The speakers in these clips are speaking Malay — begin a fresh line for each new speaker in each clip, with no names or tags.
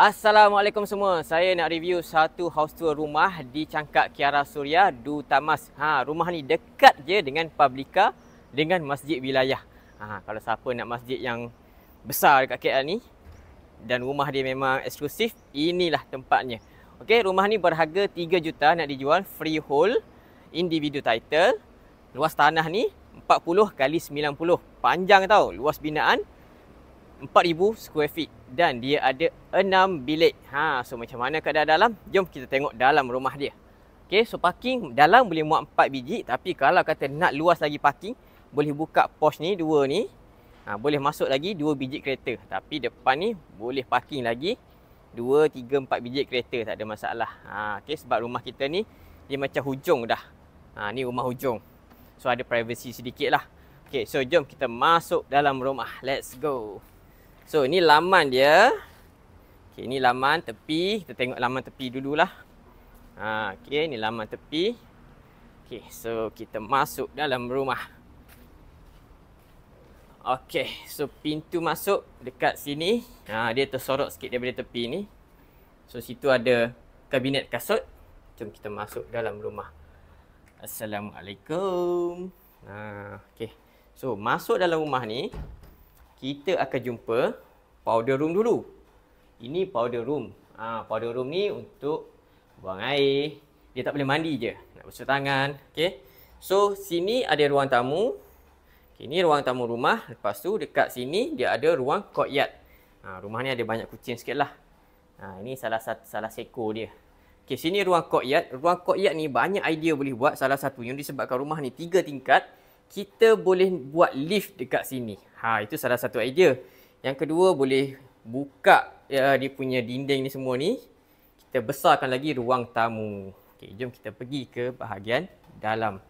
Assalamualaikum semua. Saya nak review satu house tour rumah di Cangkak Kiara Suria, Dutamas. Rumah ni dekat je dengan Publica, dengan masjid wilayah. Kalau siapa nak masjid yang besar dekat KL ni dan rumah dia memang eksklusif, inilah tempatnya. Okey, rumah ni berharga 3 juta nak dijual, freehold, individu title. Luas tanah ni 40 kali 90. Panjang tau, luas binaan 4,000 square feet dan dia ada 6 bilik. So macam mana keadaan dalam? Jom kita tengok dalam rumah dia. Okey, so parking dalam boleh muat 4 biji, tapi kalau kata nak luas lagi parking, boleh buka porch ni, dua ni. Boleh masuk lagi 2 biji kereta. Tapi depan ni boleh parking lagi 2, 3, 4 biji kereta, tak ada masalah. Okey, sebab rumah kita ni dia macam hujung dah. Ni rumah hujung. So ada privacy sedikit lah. Okey, so jom kita masuk dalam rumah. Let's go. So, ni laman dia. Okey, ni laman tepi. Kita tengok laman tepi dululah. Okey, ni laman tepi. Okey, so kita masuk dalam rumah. Okey, so pintu masuk dekat sini. Dia tersorot sikit daripada tepi ni. So, situ ada kabinet kasut. Jom kita masuk dalam rumah. Assalamualaikum. Okey. So, masuk dalam rumah ni, kita akan jumpa powder room dulu. Ini powder room. Powder room ni untuk buang air. Dia tak boleh mandi je. Nak basuh tangan. Okay. So, sini ada ruang tamu. Okay, ini ruang tamu rumah. Lepas tu, dekat sini dia ada ruang courtyard. Rumah ni ada banyak kucing sikit lah. Ini salah seekor dia. Okay, sini ruang courtyard. Ruang courtyard ni banyak idea boleh buat. Salah satunya disebabkan rumah ni 3 tingkat. Kita boleh buat lift dekat sini. Itu salah satu idea. Yang kedua, boleh buka dia punya dinding ni semua ni. Kita besarkan lagi ruang tamu. Okey, jom kita pergi ke bahagian dalam.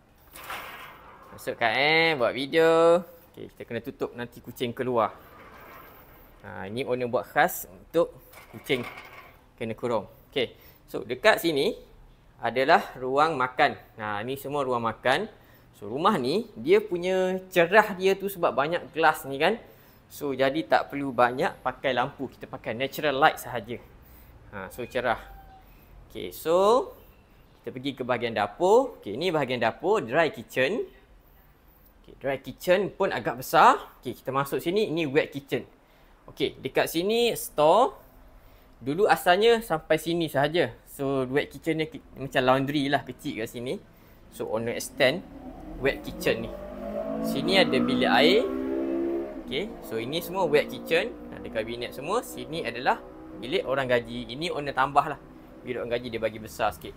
Masukkan buat video. Okey, kita kena tutup nanti kucing keluar. Ini owner buat khas untuk kucing kena kurung. Okey, so dekat sini adalah ruang makan. Ini semua ruang makan. So, rumah ni, dia punya cerah dia tu sebab banyak gelas ni kan. So, jadi tak perlu banyak pakai lampu. Kita pakai natural light sahaja. So, cerah. Okay, so kita pergi ke bahagian dapur. Okay, ni bahagian dapur, dry kitchen. Okay, dry kitchen pun agak besar. Okay, kita masuk sini, ini wet kitchen. Okay, dekat sini store. Dulu asalnya sampai sini sahaja. So, wet kitchen ni macam laundry lah, kecil kat sini. So, owner extend wet kitchen ni. Sini ada bilik air. Okay, so ini semua wet kitchen. Ada kabinet semua. Sini adalah bilik orang gaji. Ini owner tambah lah. Bilik orang gaji dia bagi besar sikit.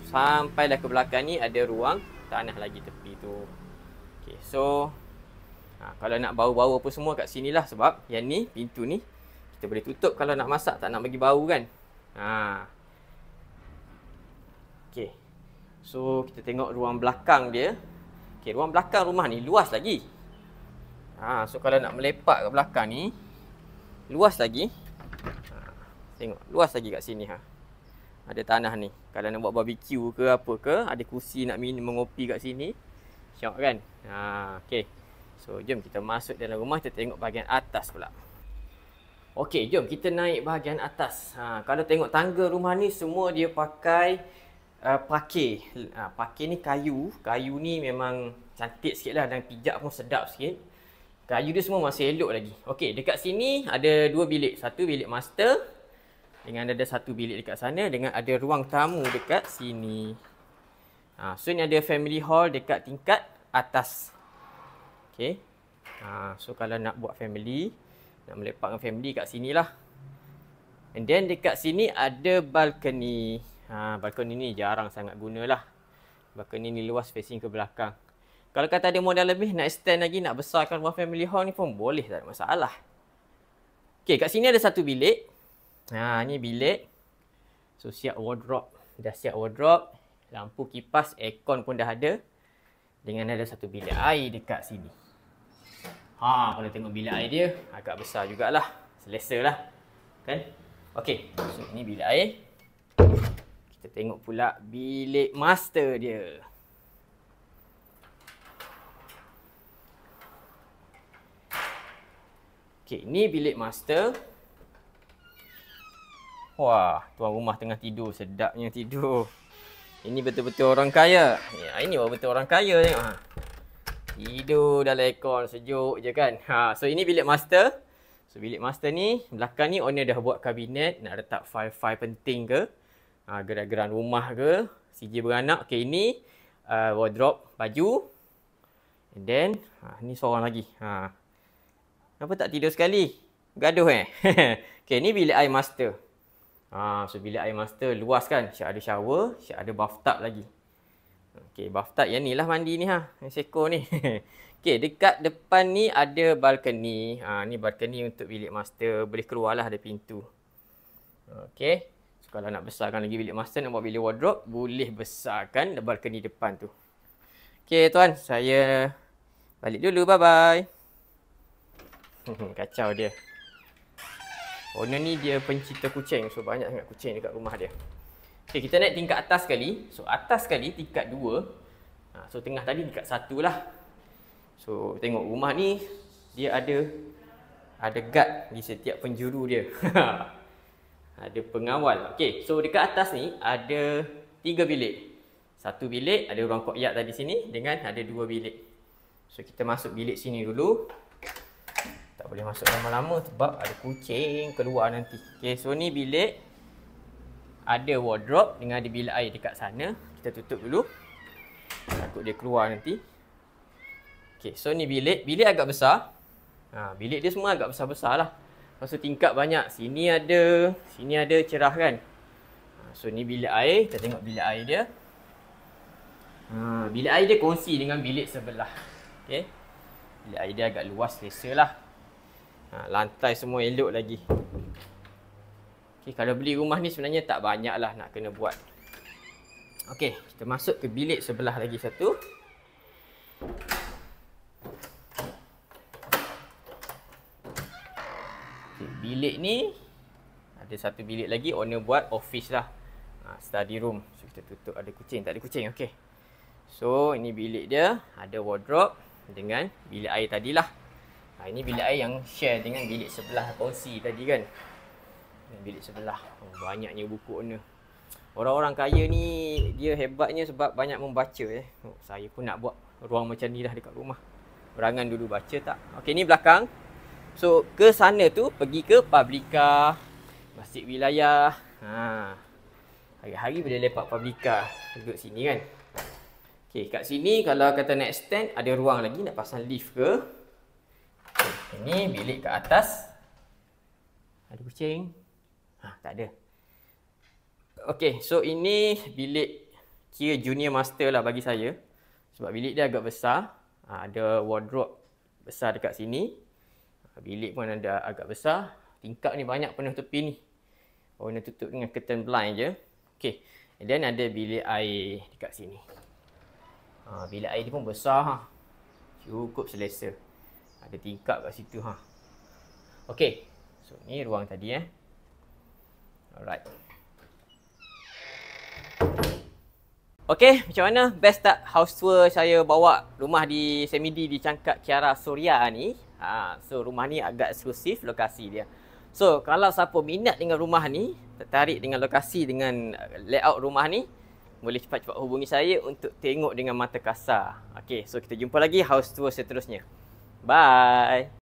So, sampailah ke belakang ni ada ruang tanah lagi tepi tu. Okay, so kalau nak bau-bau apa semua kat sini lah. Sebab yang ni, pintu ni kita boleh tutup kalau nak masak, tak nak bagi bau kan. Okay, so kita tengok ruang belakang dia. Okay, ruang belakang rumah ni luas lagi. So kalau nak melepak ke belakang ni, luas lagi. Tengok, luas lagi kat sini. Ada tanah ni. Kalau nak buat barbecue ke apa ke, ada kursi nak minum mengopi kat sini. Syok kan? Okay. So, jom kita masuk dalam rumah, kita tengok bahagian atas pula. Okay, jom kita naik bahagian atas. Kalau tengok tangga rumah ni, semua dia pakai pakir. Pakir ni kayu. Kayu ni memang cantik sikit lah dan pijak pun sedap sikit. Kayu dia semua masih elok lagi. Okey, dekat sini ada 2 bilik. Satu bilik master dengan ada satu bilik dekat sana dengan ada ruang tamu dekat sini. So ni ada family hall dekat tingkat atas. Okey. So kalau nak buat family, nak melepakkan family kat sinilah. And then dekat sini ada balcony. Balkoni ni jarang sangat gunalah. Balkoni ni luas facing ke belakang. Kalau kata ada modal lebih, nak extend lagi, nak besarkan rumah family hall ni pun boleh, tak ada masalah. Okay, kat sini ada satu bilik. Ni bilik. So, siap wardrobe. Dah siap wardrobe. Lampu kipas, aircon pun dah ada. Dengan ada satu bilik air dekat sini. Kalau tengok bilik air dia, agak besar jugalah. Selesa lah. Kan? Okay, so ini bilik air. Kita tengok pula bilik master dia. Okey, ni bilik master. Wah, tuan rumah tengah tidur. Sedapnya tidur. Ini betul-betul orang kaya. Ya, ini baru betul orang kaya tengok. Tidur dalam aircon sejuk je kan. So ini bilik master. So bilik master ni, belakang ni owner dah buat kabinet. Nak letak file-file penting ke. Geran-geran rumah ke. CJ beranak. Okay, ini wardrobe baju. And then, ni seorang lagi. Kenapa tak tidur sekali? Gaduh Okay, ni bilik air master. So bilik air master luas kan. Siap ada shower, siap ada bathtub lagi. Okay, bathtub yang ni lah mandi ni Yang seko ni. Okay, dekat depan ni ada balcony. Ni balcony untuk bilik master. Boleh keluar lah, ada pintu. Okay. So kalau nak besarkan lagi bilik master, nak buat bilik wardrobe, boleh besarkan balcony depan tu. Okay tuan, saya balik dulu. Bye-bye. Kacau dia. Owner ni dia pencinta kucing. So banyak sangat kucing dekat rumah dia. Okay, kita naik tingkat atas sekali. So atas sekali tingkat 2. So tengah tadi tingkat 1 lah. So tengok rumah ni dia ada guard di setiap penjuru dia. Ada pengawal. Okay, so dekat atas ni ada 3 bilik. 1 bilik ada ruang koyak tadi sini dengan ada 2 bilik. So kita masuk bilik sini dulu. Tak boleh masuk lama-lama sebab ada kucing keluar nanti. Okay, so ni bilik. Ada wardrobe dengan ada bilik air dekat sana. Kita tutup dulu. Takut dia keluar nanti. Okay, so ni bilik. Bilik agak besar. Bilik dia semua agak besar-besar lah. Lepas tu tingkap banyak. Sini ada cerah kan. So ni bilik air. Kita tengok bilik air dia. Bilik air dia kongsi dengan bilik sebelah. Okay. Bilik air dia agak luas, selesa lah. Lantai semua elok lagi. Okay, kalau beli rumah ni sebenarnya tak banyak lah nak kena buat. Okay, kita masuk ke bilik sebelah lagi satu. Okay, bilik ni ada satu bilik lagi owner buat office lah. Study room. So kita tutup, ada kucing, tak ada kucing. Okay. So ini bilik dia, ada wardrobe dengan bilik air tadilah. Ini bilik air yang share dengan bilik sebelah kongsi tadi kan. Bilik sebelah. Banyaknya buku owner. Orang-orang kaya ni dia hebatnya sebab banyak membaca Saya pun nak buat ruang macam ni lah dekat rumah. Berangan dulu baca tak. Okey, ni belakang. So ke sana tu pergi ke Publica, Masjid Wilayah. Hari-hari boleh lepak Publica. Duduk sini kan. Okey, kat sini kalau kata nak extend ada ruang lagi nak pasang lift ke. Ini bilik kat atas. Ada kucing. Tak ada. Okay, so ini bilik kira junior master lah bagi saya. Sebab bilik dia agak besar. Ada wardrobe besar dekat sini. Bilik pun ada agak besar. Tingkap ni banyak penuh tepi ni. Nak tutup dengan curtain blind je. Okay, and then ada bilik air dekat sini. Bilik air dia pun besar Cukup selesa. Ada tingkap kat situ Okay, so ni ruang tadi Alright. Okay, macam mana? Best tak house tour saya bawa rumah di Semidi di Cangkak Kiara Suria ni? So rumah ni agak eksklusif lokasi dia. So kalau siapa minat dengan rumah ni, tertarik dengan lokasi, dengan layout rumah ni, boleh cepat-cepat hubungi saya untuk tengok dengan mata kasar. Okay, so kita jumpa lagi house tour seterusnya. Bye.